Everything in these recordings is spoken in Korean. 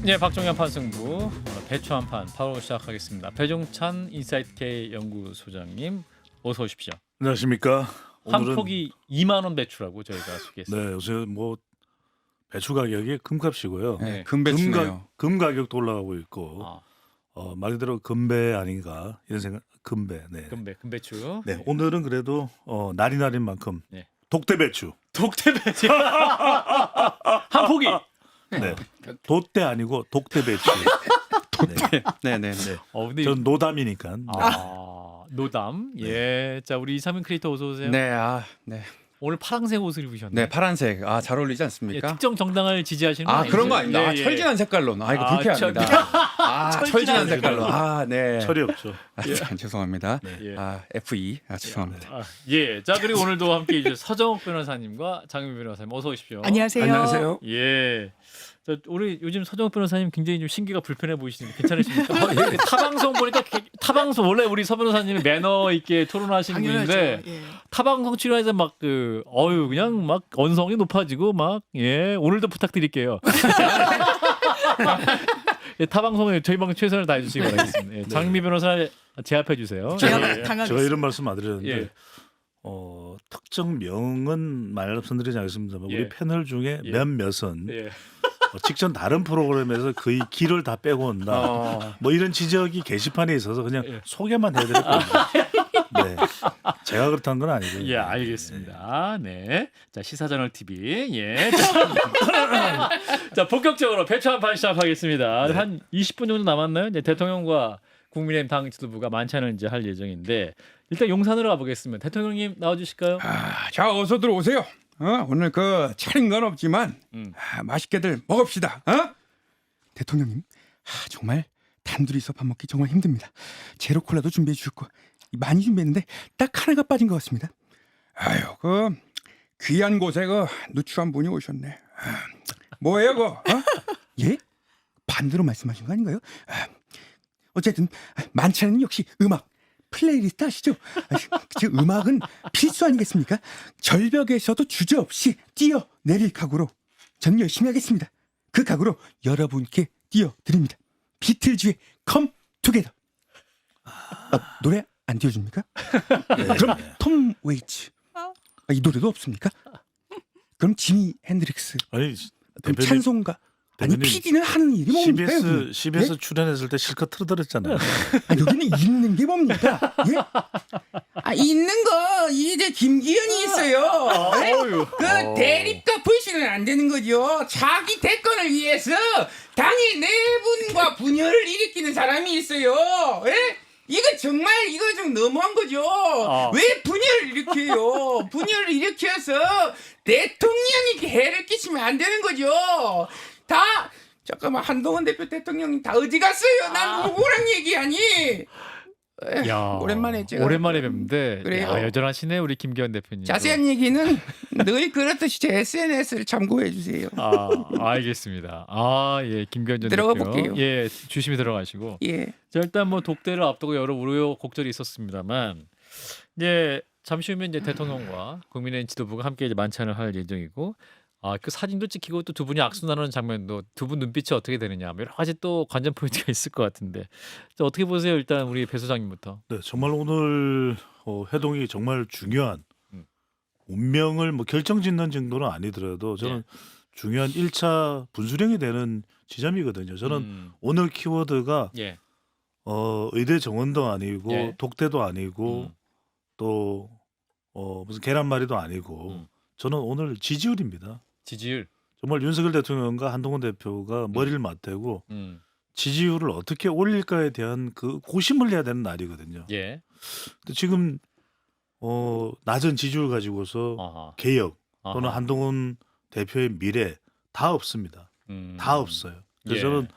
네, 박종현 판승부 배추 한판 바로 시작하겠습니다. 배종찬 인사이트K 연구소장님 어서 오십시오. 안녕하십니까. 한 오늘은 폭이 2만 원 배추라고 저희가 소개했습니다. 네, 요새 뭐 배추 가격이 금값이고요. 네. 금배추네요. 금 가격도 올라가고 있고 아, 말 그대로 금배 아닌가 이런 생각. 금배. 네. 금배추. 네, 오늘은 그래도 날이 날인 만큼 네. 독대 배추. 독대 배추. 한 폭이. 네. 돛대 아니고 독대 배추. 독대. 네네. 근데 전 노담이니까. 네. 노담. 예. 자, 우리 이상민 크리에이터 어서 오세요. 네, 네. 오늘 파란색 옷을 입으셨네요. 네, 파란색. 잘 어울리지 예, 않습니까? 특정 정당을 지지하시는 건 아니죠? 그런 거 아닙니다. 예, 예. 철진한 색깔로. 이거 아, 불쾌합니다. 철진한 철진한 색깔로. 네. 철이 없죠. 참, 죄송합니다. 예. FE. 죄송합니다. 예. 자, 그리고 오늘도 함께 해주실 서정욱 변호사님과 장윤 변호사님 어서 오십시오. 안녕하세요. 안녕하세요. 예. 자, 우리 요즘 서정욱 변호사님 굉장히 좀 신기가 불편해 보이시는데 괜찮으십니까? 타방송 보니까 타방송 원래 우리 서 변호사님이 매너 있게 토론하시는 당연하죠. 분인데 예. 타방송 출연해서 막 그냥 막 언성이 높아지고 막 오늘도 부탁드릴게요. 예, 타방송에 저희 방송 최선을 다해 주시기 바라겠습니다. 예, 장미 변호사 제압해 주세요. 제가 예. 당하겠습니다. 제가 이런 말씀 안 드렸는데 예. 특정 명은 말씀드리지 않겠습니다만 예. 우리 패널 중에 예. 몇몇은 예. 직전 다른 프로그램에서 거의 기를 다 빼고 온다. 뭐 이런 지적이 게시판에 있어서 그냥 예. 소개만 해드렸거든요. 네, 제가 그렇다는 건 아니고요. 예, 알겠습니다. 네. 자, 시사저널 TV. 예. 자, 본격적으로 배추 한판 시작하겠습니다. 네. 한 20분 정도 남았나요? 이제 대통령과 국민의힘 당 지도부가 만찬을 이제 할 예정인데 일단 용산으로 가보겠습니다. 대통령님 나와주실까요? 자, 어서들 오세요. 오늘 차린 건 없지만 맛있게들 먹읍시다. 대통령님, 정말 단둘이서 밥 먹기 정말 힘듭니다. 제로 콜라도 준비해 주셨고 많이 준비했는데 딱 하나가 빠진 것 같습니다. 아유, 귀한 곳에 누추한 분이 오셨네. 뭐예요, 예? 반대로 말씀하신 거 아닌가요? 어쨌든 만찬에는 역시 음악. 플레이리스트 아시죠? 음악은 필수 아니겠습니까? 절벽에서도 주저없이 뛰어내릴 각오로 저는 열심히 하겠습니다. 그 각오로 여러분께 띄워드립니다. 비틀즈의 Come Together. 노래 안 띄워줍니까? 그럼 톰 웨이츠. 이 노래도 없습니까? 그럼 지미 핸드릭스. 아니 그럼 대표님, 찬송가. 아니 대표님, PD는 하는 일이 뭡니까? 여기? CBS 예? 출연했을 때 실컷 틀어드렸잖아요. 여기는 있는 게 뭡니까? 예? 있는 거 이제 김기현이 있어요. 그 대립과 불신은 안 되는 거죠. 자기 대권을 위해서 당의 내분과 분열을 일으키는 사람이 있어요. 예? 이거 좀 너무한 거죠. 왜 분열을 일으켜요? 분열을 일으켜서 대통령에게 해를 끼치면 안 되는 거죠. 잠깐만, 한동훈 대표 대통령님 다 어디 갔어요? 난 누구랑 얘기하니? 야, 오랜만에 제가 오랜만에 뵙는데 그래요. 야, 여전하시네 우리 김기현 대표님. 자세한 얘기는 늘 그렇듯이 제 SNS를 참고해 주세요. 알겠습니다. 예, 김기현 전 들어가 대표. 볼게요. 예, 조심히 들어가시고. 예. 자, 일단 뭐 독대를 앞두고 여러 우여곡절이 있었습니다만 이제 잠시 후면 이제 대통령과 국민의힘 지도부가 함께 이제 만찬을 할 예정이고 그 사진도 찍히고 또 두 분이 악수 나누는 장면도 두 분 눈빛이 어떻게 되느냐 뭐 여러 가지 또 관전 포인트가 있을 것 같은데 자, 어떻게 보세요? 일단 우리 배 소장님부터. 네, 정말 오늘 회동이 정말 중요한 운명을 뭐 결정짓는 정도는 아니더라도 저는 중요한 1차 분수령이 되는 지점이거든요. 저는 오늘 키워드가 예. 의대 정원도 아니고 예. 독대도 아니고 또 무슨 계란말이도 아니고 저는 오늘 지지율입니다. 지지율. 정말 윤석열 대통령과 한동훈 대표가 머리를 맞대고 지지율을 어떻게 올릴까에 대한 그 고심을 해야 되는 날이거든요. 예. 근데 지금 낮은 지지율 가지고서 개혁 또는 한동훈 대표의 미래 다 없습니다. 다 없어요. 그래서 저는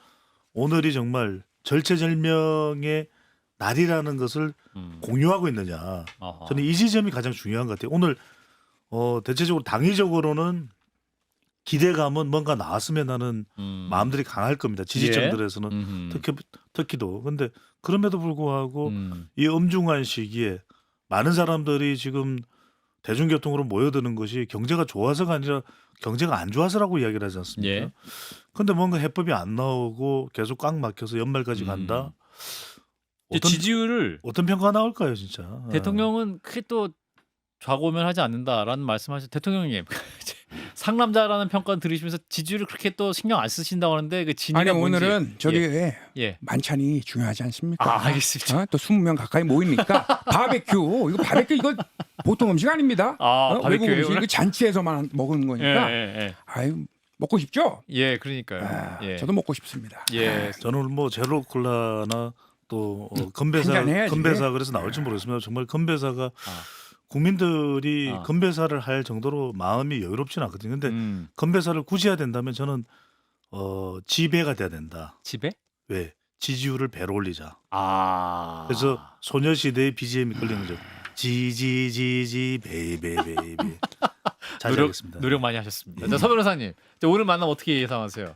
오늘이 정말 절체절명의 날이라는 것을 공유하고 있느냐. 저는 이 지점이 가장 중요한 것 같아요. 오늘 대체적으로 당위적으로는 기대감은 뭔가 나왔으면 하는 마음들이 강할 겁니다. 지지층들에서는 특히도. 근데 그럼에도 불구하고 이 엄중한 시기에 많은 사람들이 지금 대중교통으로 모여드는 것이 경제가 좋아서가 아니라 경제가 안 좋아서라고 이야기를 하지 않습니까? 예. 근데 뭔가 해법이 안 나오고 계속 꽉 막혀서 연말까지 간다. 지지율을 어떤 평가가 나올까요, 진짜? 대통령은 크게 또 좌고우면하지 않는다라는 말씀하셨. 대통령님 상남자라는 평가 들으시면서 지지율을 그렇게 또 신경 안 쓰신다고 하는데 그 진위가 아니 뭔지. 오늘은 저기 예. 만찬이 중요하지 않습니까? 아, 알겠습니다. 또 20명 가까이 모이니까 바베큐 이거 바베큐 이거 보통 음식 아닙니다. 아, 외국 바베큐예요, 음식 오늘? 이거 잔치에서만 먹는 거니까. 예. 아유 먹고 싶죠? 그러니까요. 예. 저도 먹고 싶습니다. 예. 저는 뭐 제로 콜라나 또 건배사 한잔 해야지. 그래서 나올지 모르겠습니다. 정말 건배사가 아. 국민들이 아. 건배사를 할 정도로 마음이 여유롭지는 않거든요. 근데 건배사를 굳이 해야 된다면 저는 지배가 돼야 된다. 집에? 왜? 지지율을 배로 올리자. 아. 그래서 소녀시대의 BGM이 걸리는 거죠. 지지지지 베이베이베이베. 자제하겠습니다. 노력 많이 하셨습니다. 자, 서 변호사님. 자, 오늘 만남 어떻게 예상하세요?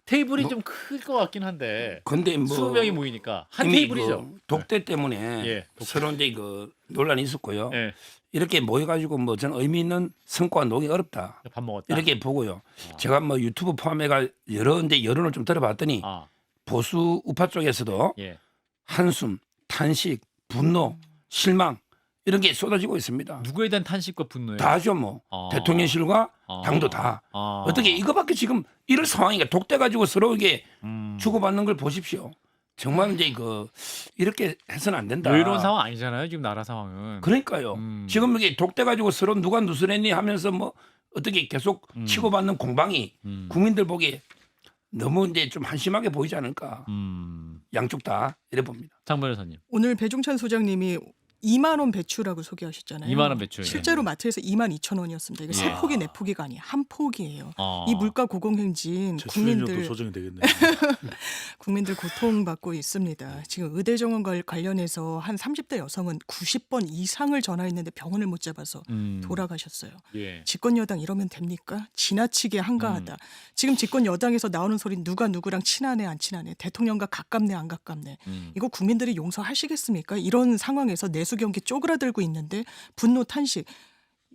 테이블이 좀 클 것 같긴 한데. 근데 뭐 20명이 모이니까 한 이미 테이블이죠. 그 독대 때문에 예, 독대. 서로 이제 그 논란이 있었고요. 예. 이렇게 모여가지고 뭐 저는 의미 있는 성과가 나오기 어렵다. 밥 먹었다. 이렇게 보고요. 제가 뭐 유튜브 포함해가 여러 이제 여론을 좀 들어봤더니 아. 보수 우파 쪽에서도 예. 한숨, 탄식, 분노, 실망 이런 게 쏟아지고 있습니다. 누구에 대한 탄식과 분노예요? 다죠 뭐. 아. 대통령실과 아. 당도 다. 아. 어떻게 이거밖에 지금 이럴 상황이니까 독대 가지고 서로 이게 음. 주고받는 걸 보십시오. 정말 이제 그 이렇게 해서는 안 된다. 여유로운 상황 아니잖아요. 지금 나라 상황은. 그러니까요. 지금 이게 독대 가지고 서로 누가 누스랬니 하면서 뭐 어떻게 계속 치고받는 공방이 국민들 보기에 너무 이제 좀 한심하게 보이지 않을까. 양쪽 다 이래 봅니다. 장 변호사님. 오늘 배종찬 소장님이 2만 원 배추라고 소개하셨잖아요. 2만 원 배추. 실제로 마트에서 2만 2천 원이었습니다. 이거 세 포기 네 포기가 아니에요. 한 포기예요. 아. 이 물가 고공행진 제 출연료도 국민들 조정이 되겠네요. 국민들 고통받고 있습니다. 지금 의대 정원 관련해서 한 30대 여성은 90번 이상을 전화했는데 병원을 못 잡아서 돌아가셨어요. 예. 집권 여당 이러면 됩니까? 지나치게 한가하다. 지금 집권 여당에서 나오는 소리 누가 누구랑 친하네 안 친하네, 대통령과 가깝네 안 가깝네. 이거 국민들이 용서하시겠습니까? 이런 상황에서 내수 경기 쪼그라들고 있는데 분노 탄식.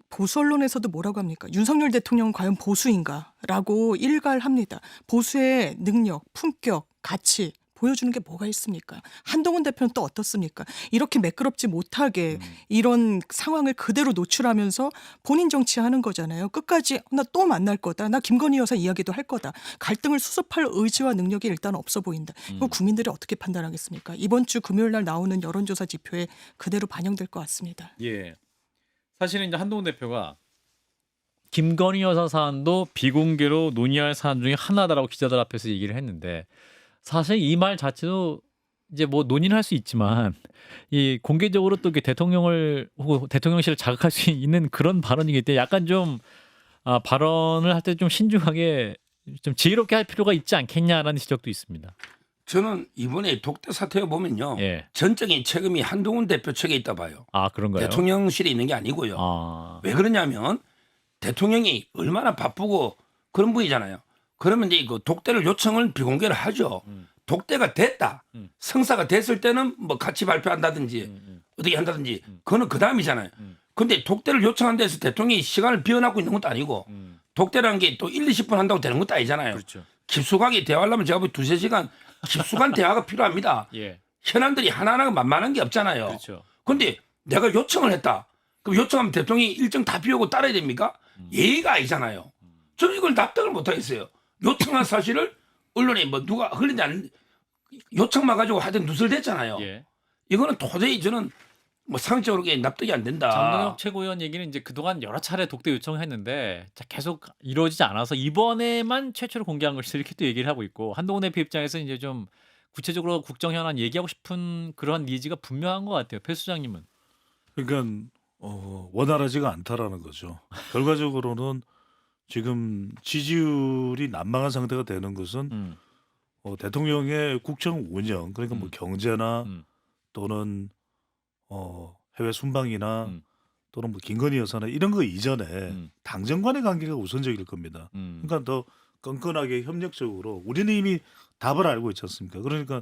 보수 언론에서도 뭐라고 합니까? 윤석열 대통령은 과연 보수인가라고 일갈합니다. 보수의 능력, 품격, 가치 보여주는 게 뭐가 있습니까? 한동훈 대표는 또 어떻습니까? 이렇게 매끄럽지 못하게 이런 상황을 그대로 노출하면서 본인 정치하는 거잖아요. 끝까지 나 또 만날 거다. 나 김건희 여사 이야기도 할 거다. 갈등을 수습할 의지와 능력이 일단 없어 보인다. 이거 국민들이 어떻게 판단하겠습니까? 이번 주 금요일 날 나오는 여론조사 지표에 그대로 반영될 것 같습니다. 예. 사실은 이제 한동훈 대표가 김건희 여사 사안도 비공개로 논의할 사안 중에 하나다라고 기자들 앞에서 얘기를 했는데, 사실 이 말 자체도 이제 뭐 논의는 할 수 있지만 이 공개적으로 또 이렇게 대통령을 혹은 대통령실을 자극할 수 있는 그런 발언이기 때문에 약간 좀 발언을 할 때 좀 신중하게 좀 지혜롭게 할 필요가 있지 않겠냐라는 지적도 있습니다. 저는 이번에 독대 사태에 보면요. 예. 전적인 책임이 한동훈 대표 측에 있다 봐요. 아, 그런가요? 대통령실에 있는 게 아니고요. 아. 왜 그러냐면 대통령이 얼마나 바쁘고 그런 분이잖아요. 그러면 이제 그 독대를 요청을 비공개를 하죠. 독대가 됐다. 성사가 됐을 때는 뭐 같이 발표한다든지 어떻게 한다든지 그거는 그 다음이잖아요. 근데 독대를 요청한 데서 대통령이 시간을 비워놓고 있는 것도 아니고 독대라는 게 또 1, 20분 한다고 되는 것도 아니잖아요. 그렇죠. 깊숙하게 대화하려면 제가 보기 2-3시간 깊숙한 대화가 필요합니다. 예. 현안들이 하나하나 만만한 게 없잖아요. 그렇죠. 근데 내가 요청을 했다. 그럼 요청하면 대통령이 일정 다 비우고 따라야 됩니까? 예의가 아니잖아요. 저는 이걸 납득을 못 하겠어요. 요청한 사실을 언론에 뭐 누가 흘리지 않는 요청만 가지고 하여튼 누설됐잖아요. 예. 이거는 도저히 저는 뭐 상식적으로 납득이 안 된다. 장동혁 최고위원 얘기는 이제 그동안 여러 차례 독대 요청을 했는데 계속 이루어지지 않아서 이번에만 최초로 공개한 것이 이렇게 또 얘기를 하고 있고, 한동훈 대표 입장에서 이제 좀 구체적으로 국정 현안 얘기하고 싶은 그런 니즈가 분명한 것 같아요. 배 수장님은. 그러니까 원활하지가 않다라는 거죠. 결과적으로는 지금 지지율이 난망한 상태가 되는 것은 대통령의 국정 운영, 그러니까 뭐 경제나 또는 해외 순방이나 또는 뭐 김건희 여사나 이런 거 이전에 당정 간의 관계가 우선적일 겁니다. 그러니까 더 끈끈하게 협력적으로 우리는 이미 답을 알고 있지 않습니까? 그러니까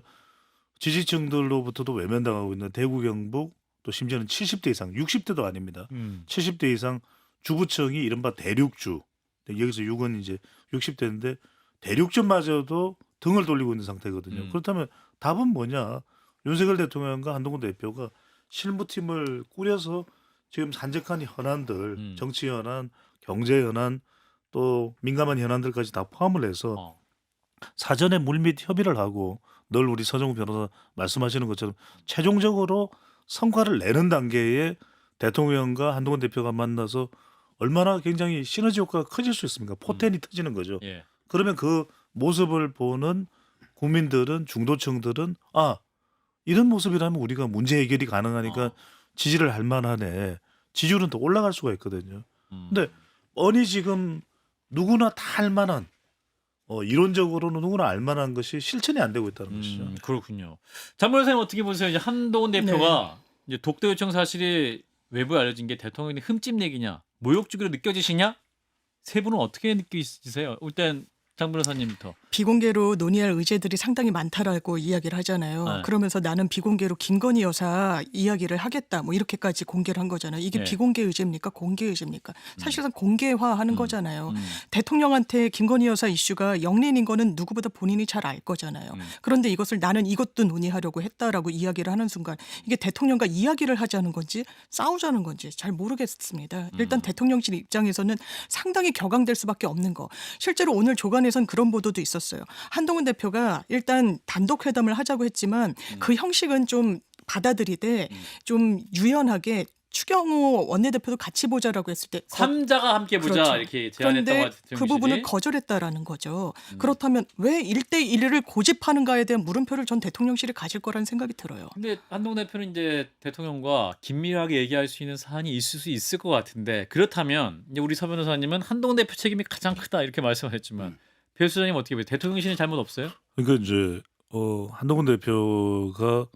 지지층들로부터도 외면당하고 있는 대구 경북, 또 심지어는 70대 이상, 60대도 아닙니다. 70대 이상 주부층이 이른바 대륙주, 여기서 6은 이제 60대인데 대륙전마저도 등을 돌리고 있는 상태거든요. 음. 그렇다면 답은 뭐냐? 윤석열 대통령과 한동훈 대표가 실무팀을 꾸려서 지금 산적한 현안들, 정치 현안, 경제 현안, 또 민감한 현안들까지 다 포함을 해서 어. 사전에 물밑 협의를 하고 늘 우리 서정우 변호사 말씀하시는 것처럼 최종적으로 성과를 내는 단계에 대통령과 한동훈 대표가 만나서 얼마나 굉장히 시너지 효과가 커질 수 있습니까? 포텐이 터지는 거죠. 예. 그러면 그 모습을 보는 국민들은 중도층들은 아 이런 모습이라면 우리가 문제 해결이 가능하니까 지지를 할 만하네. 지지율은 더 올라갈 수가 있거든요. 근데 뻔히 지금 누구나 다 할 만한 이론적으로는 누구나 알 만한 것이 실천이 안 되고 있다는 것이죠. 그렇군요. 장모 선생님 어떻게 보세요? 이제 한동훈 대표가 이제 독대 요청 사실이 외부에 알려진 게 대통령이 흠집 내기냐, 모욕주기로 느껴지시냐? 세 분은 어떻게 느끼세요? 일단 장 변호사님부터. 비공개로 논의할 의제들이 상당히 많다라고 이야기를 하잖아요. 네. 그러면서 나는 비공개로 김건희 여사 이야기를 하겠다. 뭐 이렇게까지 공개를 한 거잖아요. 이게 네. 비공개 의제입니까? 공개 의제입니까? 사실상 공개화하는 거잖아요. 음. 대통령한테 김건희 여사 이슈가 영린인 거는 누구보다 본인이 잘 알 거잖아요. 그런데 이것을 나는 이것도 논의하려고 했다라고 이야기를 하는 순간 이게 대통령과 이야기를 하자는 건지 싸우자는 건지 잘 모르겠습니다. 일단 대통령실 입장에서는 상당히 격앙될 수밖에 없는 거. 실제로 오늘 조간에선 그런 보도도 있었어요. 한동훈 대표가 일단 단독 회담을 하자고 했지만 그 형식은 좀 받아들이되 좀 유연하게 추경호 원내대표도 같이 보자라고 했을 때 삼자가 함께 보자 그렇죠. 이렇게 제안했다고 그런데 하죠. 그 부분을 거절했다라는 거죠. 그렇다면 왜 1대1을 고집하는가에 대한 물음표를 전 대통령실이 가질 거라는 생각이 들어요. 근데 한동훈 대표는 이제 대통령과 긴밀하게 얘기할 수 있는 사안이 있을 수 있을 것 같은데 그렇다면 이제 우리 서 변호사님은 한동훈 대표 책임이 가장 크다 이렇게 말씀하셨지만 배 수장님 어떻게 보세요? 대통령실은 잘못 없어요? 그러니까 이제 한동훈 대표가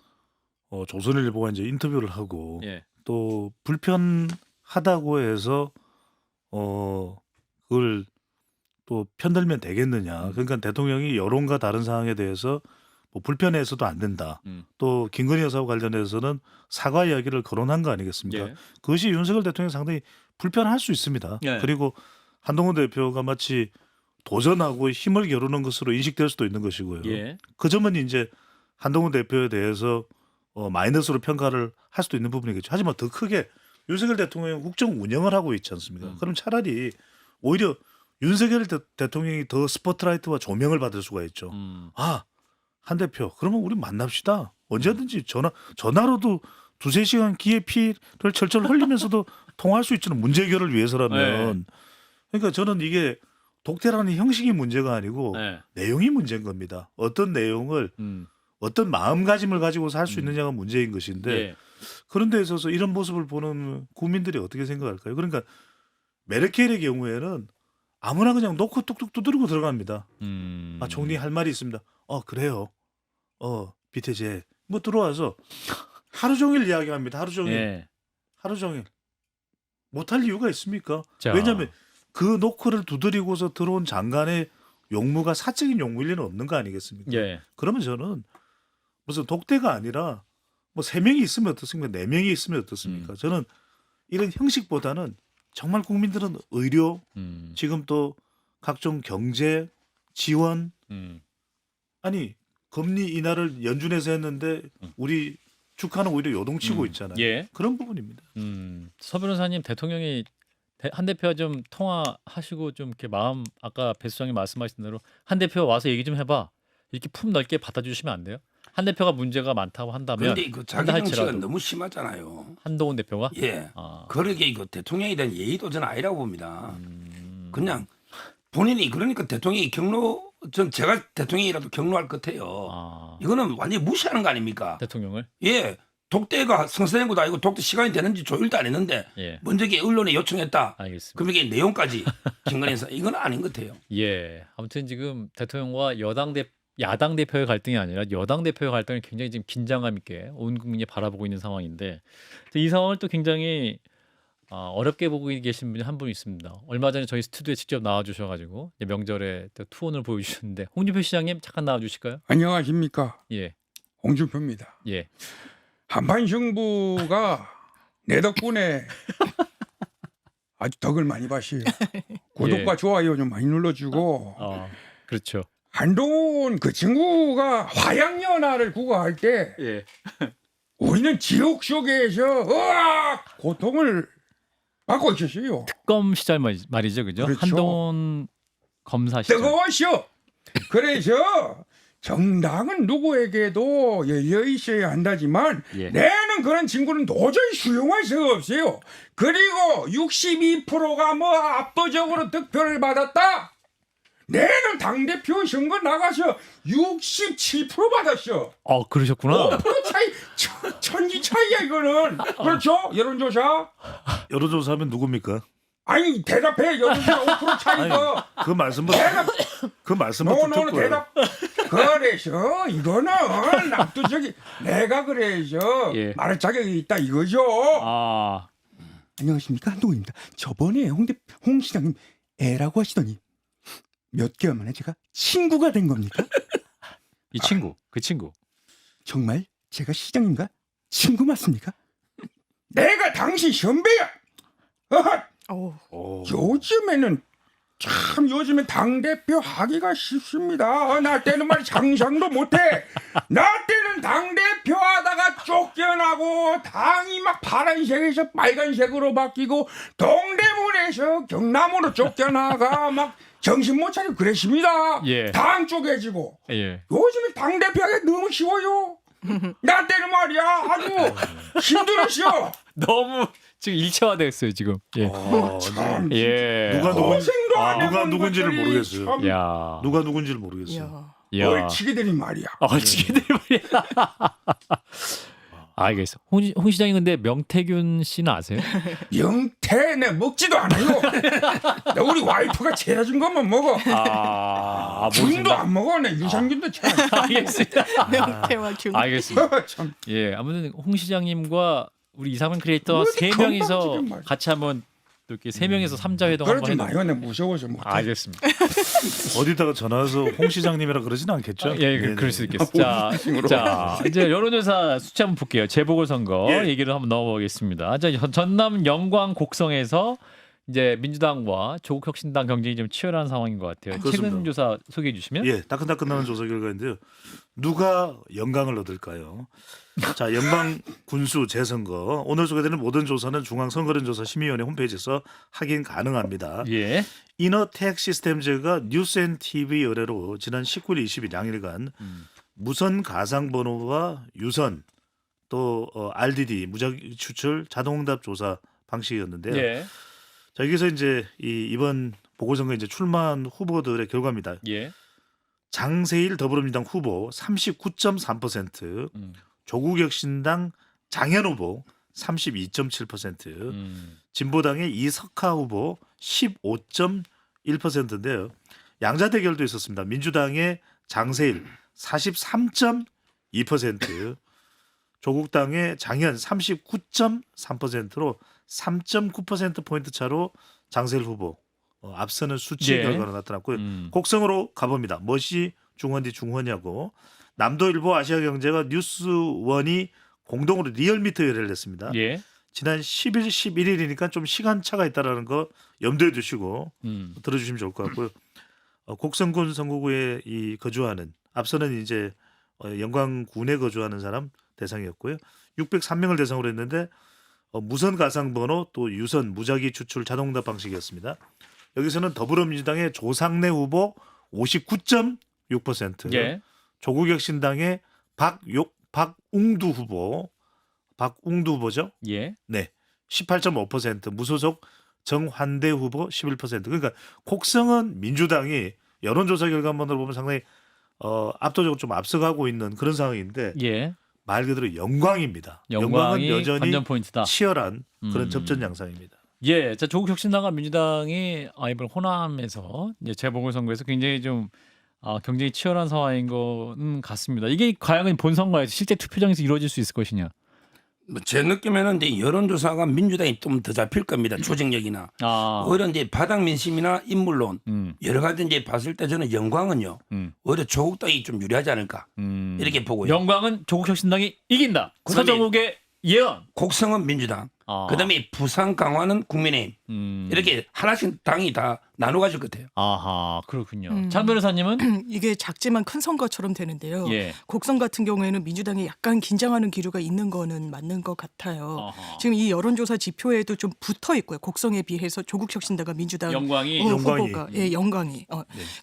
조선일보가 이제 인터뷰를 하고 예. 또 불편하다고 해서 그걸 또 편들면 되겠느냐. 그러니까 대통령이 여론과 다른 상황에 대해서 뭐 불편해서도 안 된다. 또 김건희 여사와 관련해서는 사과 이야기를 거론한 거 아니겠습니까? 예. 그것이 윤석열 대통령이 상당히 불편할 수 있습니다. 예. 그리고 한동훈 대표가 마치 도전하고 힘을 겨루는 것으로 인식될 수도 있는 것이고요. 예. 그 점은 이제 한동훈 대표에 대해서 마이너스로 평가를 할 수도 있는 부분이겠죠. 하지만 더 크게 윤석열 대통령이 국정 운영을 하고 있지 않습니까? 그럼 차라리 오히려 윤석열 대통령이 더 스포트라이트와 조명을 받을 수가 있죠. 아, 한 대표, 그러면 우리 만납시다. 언제든지 전화로도 2-3시간 기회 피를 철철 흘리면서도 통화할 수 있잖아요. 문제 해결을 위해서라면. 그러니까 저는 이게 독대라는 형식이 문제가 아니고 네. 내용이 문제인 겁니다. 어떤 내용을 어떤 마음가짐을 가지고서 할 수 있느냐가 문제인 것인데 예. 그런 데 있어서 이런 모습을 보는 국민들이 어떻게 생각할까요? 그러니까 메르켈의 경우에는 아무나 그냥 놓고 뚝뚝 두드리고 들어갑니다. 아, 총리 할 말이 있습니다. 그래요. 비태제 뭐 들어와서 하루 종일 이야기합니다. 하루 종일. 예. 하루 종일. 못할 이유가 있습니까? 자. 왜냐하면 그 노크를 두드리고서 들어온 장관의 용무가 사적인 용무일 리는 없는 거 아니겠습니까? 예. 그러면 저는 무슨 독대가 아니라 뭐 3명이 있으면 어떻습니까? 4명이 있으면 어떻습니까? 저는 이런 형식보다는 정말 국민들은 의료, 지금 또 각종 경제 지원, 아니 금리 인하를 연준에서 했는데 우리 주가는 오히려 요동치고 있잖아요. 예. 그런 부분입니다. 서 변호사님 대통령이 한 대표와 좀 통화하시고 좀 이렇게 마음 아까 배 수장님 말씀하신 대로 한 대표 와서 얘기 좀 해봐 이렇게 품 넓게 받아주시면 안 돼요? 한 대표가 문제가 많다고 한다면 그런데 이거 자기 한다 정치가 할지라도. 너무 심하잖아요. 한동훈 대표가 예. 아. 그러게 이거 대통령에 대한 예의도 저는 아니라고 봅니다. 그냥 본인이 그러니까 대통령이 제가 대통령이라도 경로할 것 같아요. 아. 이거는 완전히 무시하는 거 아닙니까? 대통령을 예. 독대가 성사된 것도 아니고 독대 시간이 되는지 조율도 안 했는데 예. 먼저 언론에 요청했다. 알겠습니다. 그럼 이게 내용까지 김건희에서 이건 아닌 것 같아요. 예. 아무튼 지금 대통령과 야당 대표의 갈등이 아니라 여당 대표의 갈등을 굉장히 지금 긴장감 있게 온 국민이 바라보고 있는 상황인데 이 상황을 또 굉장히 어렵게 보고 계신 분이 한 분 있습니다. 얼마 전에 저희 스튜디오에 직접 나와주셔가지고 명절에 또 투혼을 보여주셨는데 홍준표 시장님 잠깐 나와주실까요? 안녕하십니까? 예, 홍준표입니다. 예. 한판 승부가 내 덕분에 아주 덕을 많이 봐시요. 구독과 좋아요 좀 많이 눌러주고 그렇죠. 한동훈 그 친구가 화양연화를 구가할 때 예. 우리는 지옥 속에서 으악 고통을 받고 있었어요. 특검 시절 말이죠, 그죠? 그렇죠. 한동훈 검사 시절. 뜨거웠어. 그래서 정당은 누구에게도 열려 있어야 한다지만 예. 내는 그런 친구는 도저히 수용할 수가 없어요. 그리고 62%가 뭐 압도적으로 득표를 받았다. 내는 당대표 선거 나가서 67% 받았어. 그러셨구나. 5% 차이, 천지 차이야 이거는. 그렇죠? 여론조사. 여론조사하면 누굽니까? 아니 대답해. 여론조사 5% 차이가. 그 말씀은 그 말씀은 노노 듣고요. 대답. 그래서 이거는 압도적이 내가 그래서 예. 말할 자격이 있다 이거죠. 아, 안녕하십니까 한동훈입니다. 저번에 홍 시장님 애라고 하시더니 몇 개월 만에 제가 친구가 된 겁니까? 이 친구, 그 친구. 정말 제가 시장님과 친구 맞습니까? 내가 당신 선배야. 요즘에는 참 요즘에 당대표 하기가 쉽습니다. 나 때는 말 상상도 못해. 나 때는 당대표 하다가 쫓겨나고 당이 막 파란색에서 빨간색으로 바뀌고 동대문에서 경남으로 쫓겨나가 막 정신 못 차리고 그랬습니다. 예. 당 쪼개지고. 예. 요즘에 당대표 하기 너무 쉬워요. 나 때는 말이야 아주 힘들었어. 너무 지금 일체화됐어요, 지금. 예. 참. 예. 누가 누군 고생도 안 누가 해본 누군지를 것들이 모르겠어요. 참 야. 누가 누군지를 모르겠어요. 이야. 야. 얼치기들이 말이야. 얼치기들 말이야. 알겠어. 홍 시장님 근데 명태균 씨는 아세요? 영태 내 먹지도 않아요. 나 우리 와이프가 채워준 것만 먹어. 균도 모르신다. 안 먹어. 내 유산균도 잘. 알겠습니다. 명태와 균. 알겠습니다. 참. 예, 아무튼 홍 시장님과 우리 이상민 크리에이터 어디 세 명이서 건방지게 말이야. 같이 한번 또 이렇게 세 명이서 삼자 회동 그러지 한번 해도 마요. 내 무서워서 못해. 알겠습니다. 어디다가 전화해서 홍 시장님이라 그러진 않겠죠? 예, 네네. 그럴 수 있겠습니다. 자, 이제 여론조사 수치 한번 볼게요. 재보궐선거 예. 얘기를 한번 넣어보겠습니다. 자, 전남 영광 곡성에서 이제 민주당과 조국혁신당 경쟁이 좀 치열한 상황인 것 같아요. 그렇습니다. 최근 조사 소개해 주시면. 예, 따끈따끈 나는 조사 결과인데요. 누가 영광을 얻을까요? 자, 영광 군수 재선거 오늘 소개되는 모든 조사는 중앙선거론조사심의위원회 홈페이지에서 확인 가능합니다. 예. 이너텍 시스템즈가 뉴스앤TV 의뢰로 지난 19일 20일 양일간 무선 가상번호와 유선 또 RDD 무작위 추출 자동응답 조사 방식이었는데요. 예. 자, 여기서 이제 이번 보궐선거 이제 출마한 후보들의 결과입니다. 예. 장세일 더불어민주당 후보 39.3%, 조국혁신당 장현 후보 32.7%, 진보당의 이석하 후보 15.1%인데요. 양자 대결도 있었습니다. 민주당의 장세일 43.2%, 조국당의 장현 39.3%로 3.9% 포인트 차로 장세일 후보 앞서는 수치 예. 결과로 나타났고요. 곡성으로 가봅니다. 멋이 중헌디 중헌이하고 남도일보 아시아경제가 뉴스원이 공동으로 리얼미터 의뢰를 했습니다. 예. 지난 10일, 11일이니까 좀 시간차가 있다라는 거 염두에 두시고 들어주시면 좋을 것 같고요. 곡성군 선거구에 거주하는 앞서는 이제 영광군에 거주하는 사람 대상이었고요. 603명을 대상으로 했는데 무선 가상번호 또 유선 무작위 추출 자동응답 방식이었습니다. 여기서는 더불어민주당의 조상래 후보 59.6%, 예. 조국혁신당의 박웅두 후보죠. 예. 네, 18.5%, 무소속 정환대 후보 11%. 그러니까 곡성은 민주당이 여론조사 결과만으로 보면 상당히 압도적으로 좀 앞서가고 있는 그런 상황인데 예. 말 그대로 영광입니다. 영광은 영광이 여전히 관전 포인트다. 치열한 그런 접전 양상입니다. 예, 자 조국혁신당과 민주당이 이번 호남에서 이제 재보궐선거에서 굉장히 좀 경쟁이 치열한 상황인 것은 같습니다. 이게 과연 본선거에서 실제 투표장에서 이루어질 수 있을 것이냐? 뭐제 느낌에는 이제 여론조사가 민주당이 좀 더 잡힐 겁니다. 조직력이나 오히려 이제 바닥 민심이나 인물론 여러 가지 이제 봤을 때 저는 영광은요 오히려 조국당이 좀 유리하지 않을까 이렇게 보고요. 영광은 조국혁신당이 이긴다. 그다음에 서정욱의 예언. 곡성은 민주당, 그다음에 부산 강화는 국민의힘. 이렇게 하나씩 당이 다 나눠 가질 것 같아요. 아하, 그렇군요. 장 변호사님은 이게 작지만 큰 선거처럼 되는데요. 예. 곡성 같은 경우에는 민주당이 약간 긴장하는 기류가 있는 거는 맞는 것 같아요. 아하. 지금 이 여론조사 지표에도 좀 붙어 있고요. 곡성에 비해서 조국혁신당과 민주당 영광이 후보가 영광이.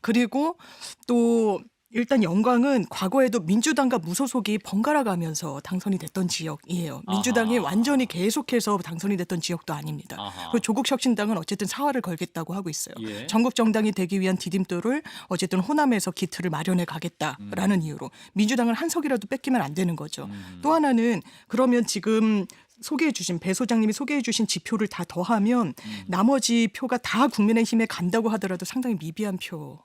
그리고 또 일단 영광은 과거에도 민주당과 무소속이 번갈아 가면서 당선이 됐던 지역이에요. 민주당이 완전히 계속해서 당선이 됐던 지역도 아닙니다. 그리고 조국혁신당은 어쨌든 사활을 걸겠다고 하고 있어요. 예. 전국 정당이 되기 위한 디딤돌을 어쨌든 호남에서 기틀을 마련해 가겠다라는 이유로 민주당을 한 석이라도 뺏기면 안 되는 거죠. 또 하나는 그러면 지금 소개해 주신 배 소장님이 소개해 주신 지표를 다 더하면 나머지 표가 다 국민의힘에 간다고 하더라도 상당히 미비한 표로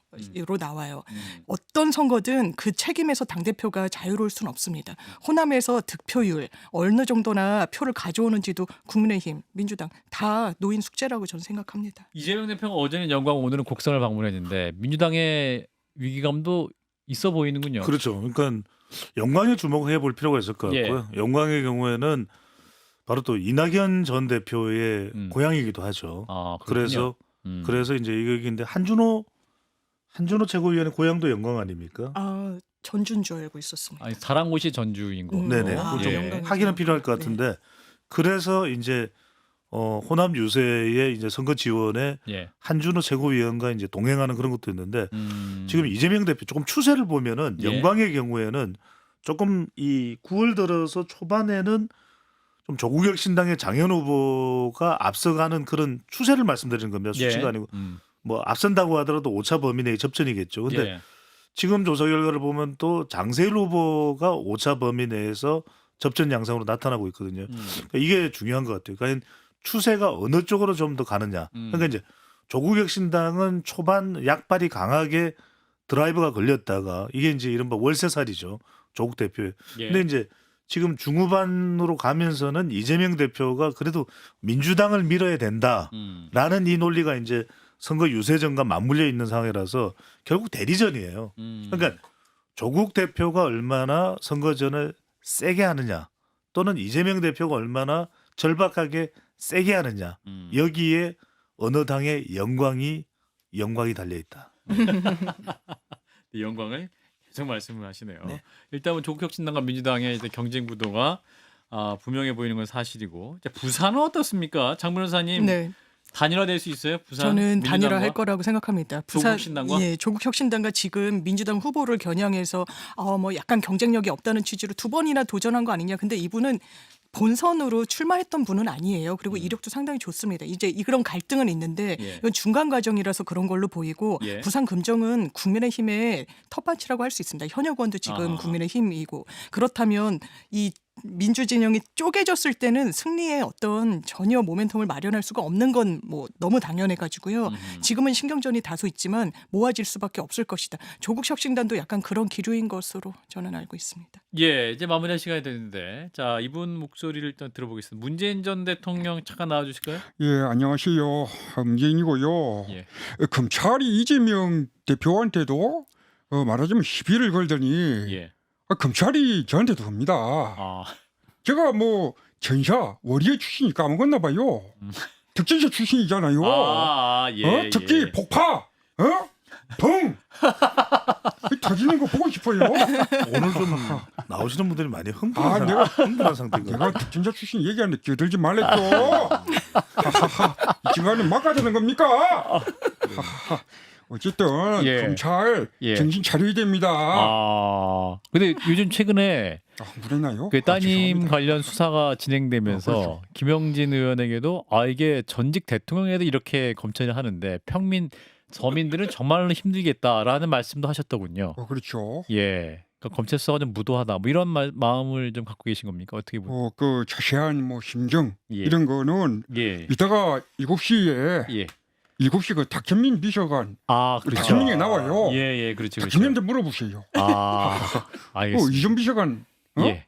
나와요. 어떤 선거든 그 책임에서 당대표가 자유로울 수는 없습니다. 호남에서 득표율 어느 정도나 표를 가져오는지도 국민의힘, 민주당 다 노인 숙제라고 저는 생각합니다. 이재명 대표가 어제는 영광, 오늘은 곡성을 방문했는데 민주당의 위기감도 있어 보이는군요. 그렇죠. 그러니까 영광에 주목해 볼 필요가 있을 것 같고요. 영광의 경우에는 바로 또 이낙연 전 대표의 고향이기도 하죠. 아, 그래서 이제 이거인데 한준호 최고위원의 고향도 영광 아닙니까? 아, 전주인 줄 알고 있었습니다. 아니, 사랑 곳이 전주인 거. 네네. 아, 좀 영광이죠. 확인은 필요할 것 같은데 그래서 이제 호남 유세의 이제 선거 지원에 예. 한준호 최고위원과 이제 동행하는 그런 것도 있는데 지금 이재명 대표 조금 추세를 보면은 예. 영광의 경우에는 조금 이 9월 들어서 초반에는 좀 조국혁신당의 장현 후보가 앞서가는 그런 추세를 말씀드리는 겁니다. 수치가 예. 아니고 뭐 앞선다고 하더라도 오차 범위 내의 접전이겠죠. 근데 예. 지금 조사 결과를 보면 또 장세일 후보가 오차 범위 내에서 접전 양상으로 나타나고 있거든요. 그러니까 이게 중요한 것 같아요. 그러니까 추세가 어느 쪽으로 좀 더 가느냐. 그러니까 이제 조국혁신당은 초반 약발이 강하게 드라이브가 걸렸다가 이게 이제 이른바 월세살이죠. 조국 대표의. 예. 근데 이제 지금 중후반으로 가면서는 이재명 대표가 그래도 민주당을 밀어야 된다라는 이 논리가 이제 선거 유세전과 맞물려 있는 상황이라서 결국 대리전이에요. 그러니까 조국 대표가 얼마나 선거전을 세게 하느냐 또는 이재명 대표가 얼마나 절박하게 세게 하느냐 여기에 어느 당의 영광이 달려 있다. 이 영광을 계속 말씀을 하시네요. 네. 일단은 조국혁신당과 민주당의 이제 경쟁 구도가 분명해 보이는 건 사실이고 이제 부산은 어떻습니까, 장 변호사님? 네. 단일화될 수 있어요? 부산 저는 민주당과? 단일화할 거라고 생각합니다. 부산 조국혁신당과? 예, 조국혁신당과 지금 민주당 후보를 겨냥해서 뭐 약간 경쟁력이 없다는 취지로 두 번이나 도전한 거 아니냐. 근데 이분은 본선으로 출마했던 분은 아니에요. 그리고 이력도 상당히 좋습니다. 이제 그런 갈등은 있는데 예. 이건 중간 과정이라서 그런 걸로 보이고 예. 부산 금정은 국민의힘의 텃밭이라고 할 수 있습니다. 현역 의원도 지금 국민의힘이고 그렇다면 이 민주 진영이 쪼개졌을 때는 승리의 어떤 전혀 모멘텀을 마련할 수가 없는 건 뭐 너무 당연해 가지고요. 지금은 신경전이 다소 있지만 모아질 수밖에 없을 것이다. 조국혁신당도 약간 그런 기류인 것으로 저는 알고 있습니다. 예, 이제 마무리할 시간이 됐는데 자 이분 목소리를 일단 들어보겠습니다. 문재인 전 대통령 잠깐 나와주실까요? 예, 안녕하세요. 문재인이고요. 예. 검찰이 이재명 대표한테도 말하자면 시비를 걸더니 예. 검찰이 저한테도 합니다. 제가 뭐 전사 월계 출신이 까먹었나 봐요. 특전사 출신이잖아요. 예. 특히 예. 폭파, 붕 터지는 거 보고 싶어요. 오늘 좀 나오시는 분들이 많이 흥분한 상태거든요. 내가 특전사 출신 얘기하는데 끼어들지 말랬죠. 이 시간에 막아주는 겁니까? 어쨌든 예. 검찰 예. 정신 차려야 됩니다. 근데 요즘 최근에 그랬나요? 그 따님 죄송합니다. 관련 수사가 진행되면서 그렇죠. 김영진 의원에게도 이게 전직 대통령에도 이렇게 검찰이 하는데 평민 서민들은 정말로 힘들겠다라는 말씀도 하셨더군요. 그렇죠. 예. 그러니까 검찰 수사가 좀 무도하다. 뭐 이런 마음을 좀 갖고 계신 겁니까? 어떻게 보세요? 그 자세한 뭐 심정 예. 이런 거는 예. 이따가 7시에 예. 7시 그 탁현민 비서관 그렇죠. 탁현민이 나와요. 예, 그렇죠. 탁현민한테 물어보세요. 알겠습니다. 이전 비서관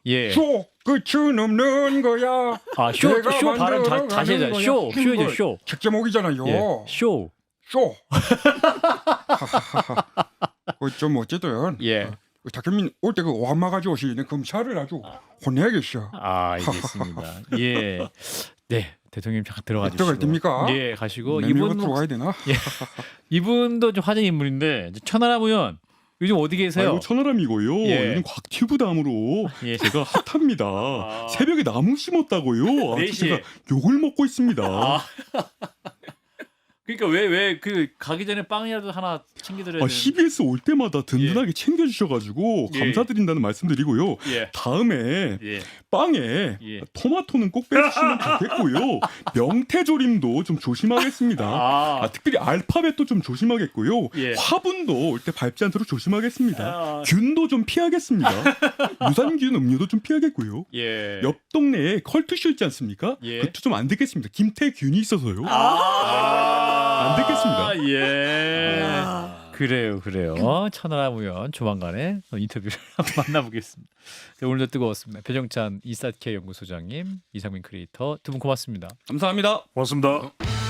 예. 쇼 끝은 없는 거야. 쇼 내가 발음 만들어가는 다시 해야 거야. 쇼죠, 쇼. 책 제목이잖아요. 예. 쇼. 쇼. 좀 어쨌든 예. 박현민 올 때 그 완마 가져오시 내 검찰을 아주 혼내야겠어. 알겠습니다. 예. 네. 대통령 잠깐 들어가 주시고. 들어갈 됩니까? 예, 가시고 메밀가 이분 들어가야 되나? 이분도 좀 화제 인물인데 천하람 의원 요즘 어디 계세요? 아이고 천하람이고요. 예. 여기는 곽튜브 담으로 예. 제가 핫합니다. 새벽에 나무 심었다고요. 아주 4시에. 제가 욕을 먹고 있습니다. 그러니까 왜 그 가기 전에 빵이라도 하나 챙겨드려야 되는. CBS 올 때마다 든든하게 챙겨주셔가지고 예. 감사드린다는 말씀드리고요. 예. 다음에 예. 빵에 예. 토마토는 꼭 빼주시면 좋겠고요. 명태조림도 좀 조심하겠습니다. 특별히 알파벳도 좀 조심하겠고요. 예. 화분도 올 때 밟지 않도록 조심하겠습니다. 아. 균도 좀 피하겠습니다. 유산균 음료도 좀 피하겠고요. 예. 옆 동네에 컬투쇼 있지 않습니까? 예. 그것도 좀 안 듣겠습니다. 김태균이 있어서요. 안 듣겠습니다. 예. 그래요. 천하람 의원 조만간에 인터뷰를 한번 만나보겠습니다. 네, 오늘도 뜨거웠습니다. 배정찬 이사케 연구소장님, 이상민 크리에이터 두 분 고맙습니다. 감사합니다. 고맙습니다.